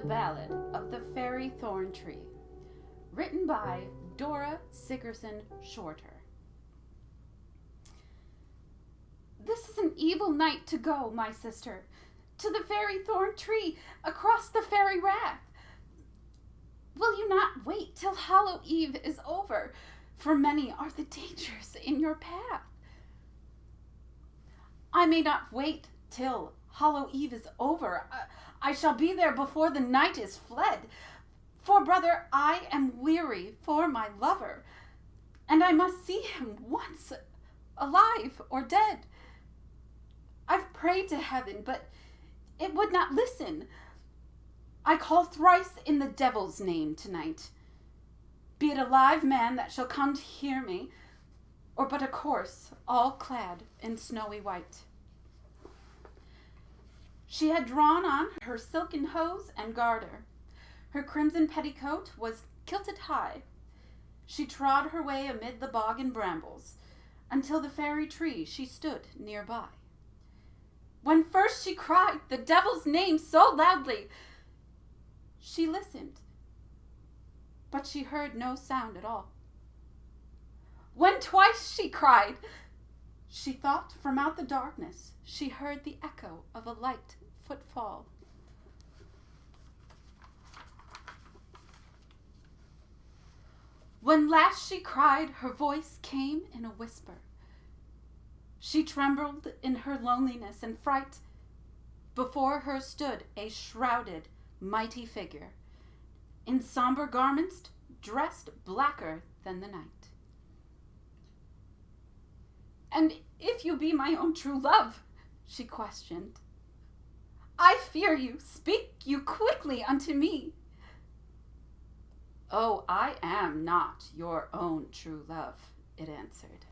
Ballad of the Fairy Thorn-Tree, written by Dora Sigerson Shorter. This is an evil night to go, my sister, to the fairy Thorn-Tree, across the fairy wrath. Will you not wait till Hallow Eve is over, for many are the dangers in your path? I may not wait till Hallow Eve is over. I shall be there before the night is fled. For, brother, I am weary for my lover, and I must see him once, alive or dead. I've prayed to heaven, but it would not listen. I call thrice in the devil's name tonight. Be it a live man that shall come to hear me, or but a corse all clad in snowy white. She had drawn on her silken hose and garter. Her crimson petticoat was kilted high. She trod her way amid the bog and brambles, until the fairy tree she stood near by. When first she cried the devil's name so loudly, she listened, but she heard no sound at all. When twice she cried, she thought from out the darkness she heard the echo of a light footfall. When last she cried, her voice came in a whisper. She trembled in her loneliness and fright. Before her stood a shrouded, mighty figure, in somber garments dressed blacker than the night. "And if you be my own true love," she questioned, "I fear you, speak you quickly unto me." "Oh, I am not your own true love," it answered.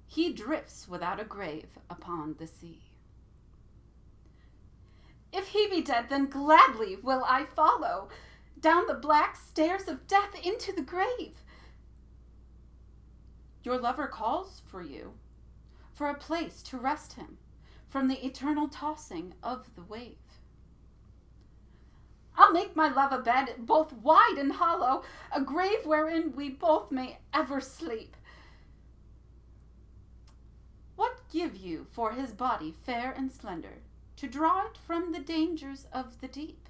"He drifts without a grave upon the sea." "If he be dead, then gladly will I follow down the black stairs of death into the grave." "Your lover calls for you, for a place to rest him from the eternal tossing of the wave." "I'll make my love a bed, both wide and hollow, a grave wherein we both may ever sleep." "What give you for his body fair and slender, to draw it from the dangers of the deep?"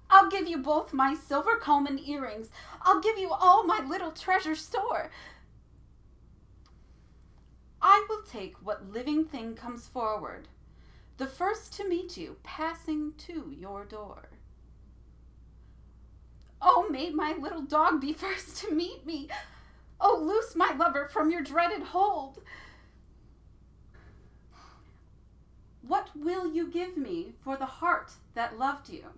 "I'll give you both my silver comb and earrings. I'll give you all my little treasure store." "I will take what living thing comes forward, the first to meet you passing to your door." "Oh, may my little dog be first to meet me. Oh, loose my lover from your dreaded hold." "What will you give me for the heart that loved you,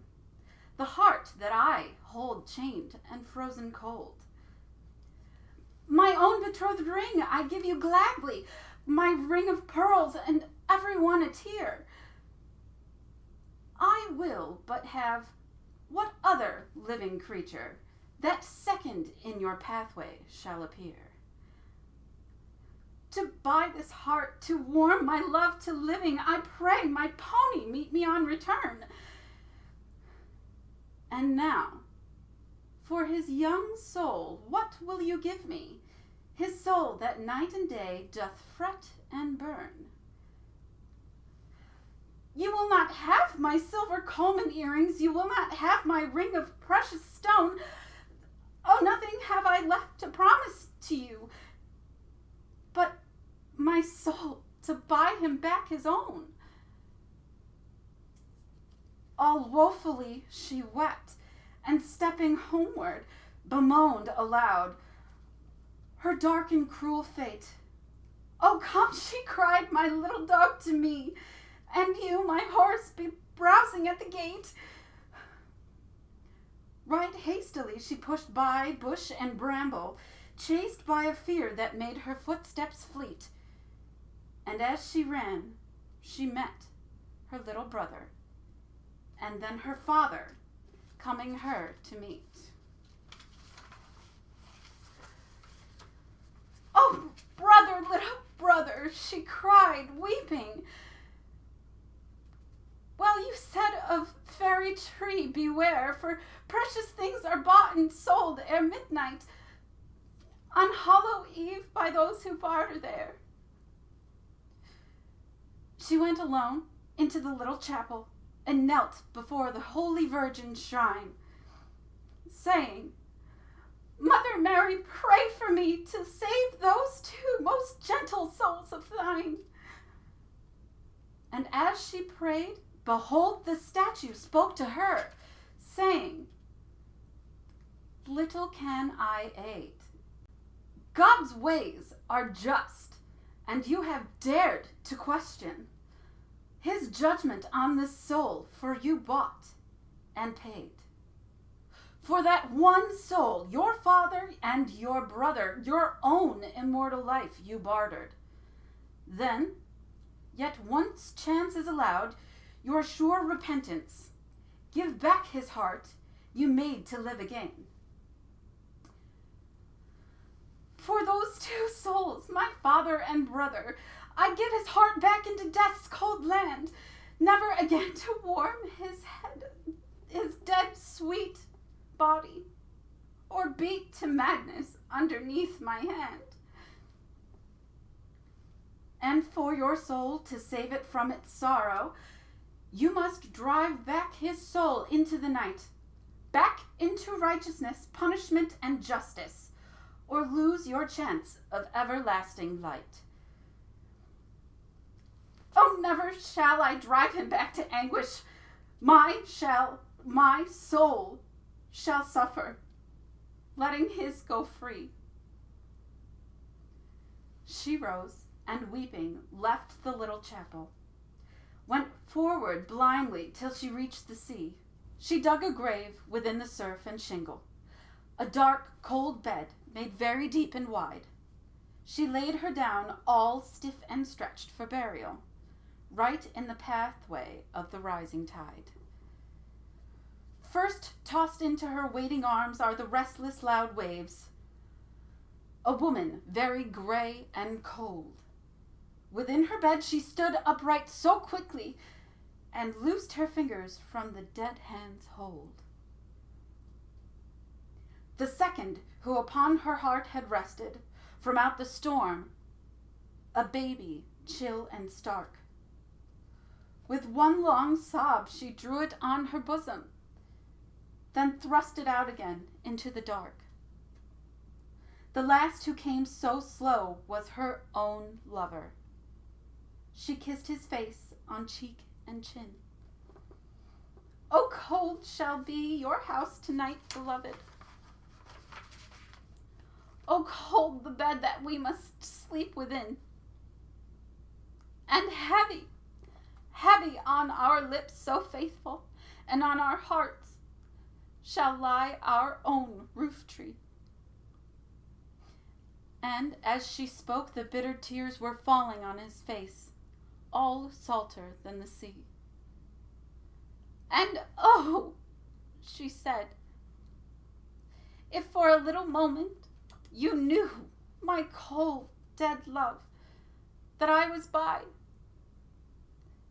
the heart that I hold chained and frozen cold?" "My own betrothed ring I give you gladly, my ring of pearls and every one a tear." "I will but have what other living creature that second in your pathway shall appear. To buy this heart, to warm my love to living, I pray my pony meet me on return. And now, for his young soul, what will you give me? His soul that night and day doth fret and burn." "You will not have my silver comb and earrings, you will not have my ring of precious stone. Oh, nothing have I left to promise to you, but my soul to buy him back his own." All woefully she wept, and stepping homeward, bemoaned aloud her dark and cruel fate. "Oh, come," she cried, "my little dog to me, and you, my horse, be browsing at the gate." Right hastily she pushed by bush and bramble, chased by a fear that made her footsteps fleet. And as she ran, she met her little brother, and then her father coming her to meet. "Oh, brother, little brother," she cried, weeping, Well, you said of fairy tree beware, for precious things are bought and sold ere midnight, on Hallow Eve by those who barter there. She went alone into the little chapel and knelt before the Holy Virgin's shrine, saying, Mother Mary, pray for me to save those two most gentle souls of thine. And as she prayed, behold, the statue spoke to her, saying, Little can I aid. God's ways are just, and you have dared to question his judgment on this soul, for you bought and paid. For that one soul, your father and your brother, your own immortal life you bartered. Then, yet once chance is allowed, your sure repentance, give back his heart you made to live again. For those two souls, my father and brother, I give his heart back into death's cold land, never again to warm his head, his dead sweet body, or beat to madness underneath my hand. And for your soul, to save it from its sorrow, you must drive back his soul into the night, back into righteousness, punishment, and justice, or lose your chance of everlasting light. Oh, never shall I drive him back to anguish. My soul shall suffer, letting his go free. She rose, and weeping, left the little chapel, went forward blindly till she reached the sea. She dug a grave within the surf and shingle, a dark, cold bed made very deep and wide. She laid her down all stiff and stretched for burial, right in the pathway of the rising tide. First tossed into her waiting arms are the restless loud waves. A woman very gray and cold. Within her bed she stood upright so quickly, and loosed her fingers from the dead hand's hold. The second, who upon her heart had rested, from out the storm, a baby, chill and stark. With one long sob she drew it on her bosom, then thrust it out again into the dark. The last who came so slow was her own lover. She kissed his face on cheek and chin. Oh, cold shall be your house tonight, beloved. Oh, cold the bed that we must sleep within. And heavy, heavy on our lips so faithful, and on our hearts shall lie our own roof tree. And as she spoke, the bitter tears were falling on his face, all salter than the sea. And oh, she said, if for a little moment you knew, my cold, dead love, that I was by,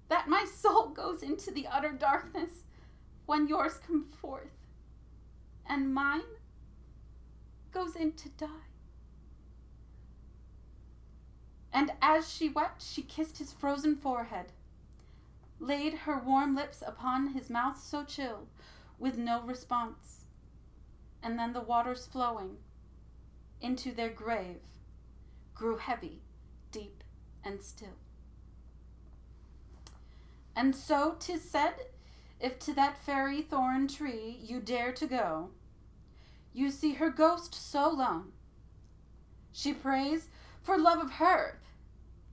that my soul goes into the utter darkness when yours come forth, and mine goes in to die. And as she wept, she kissed his frozen forehead, laid her warm lips upon his mouth so chill, with no response. And then the waters flowing into their grave grew heavy, deep, and still. And so 'tis said, if to that fairy Thorn-Tree you dare to go, you see her ghost so lone. She prays for love of her,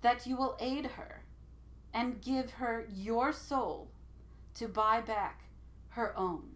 that you will aid her, and give her your soul to buy back her own.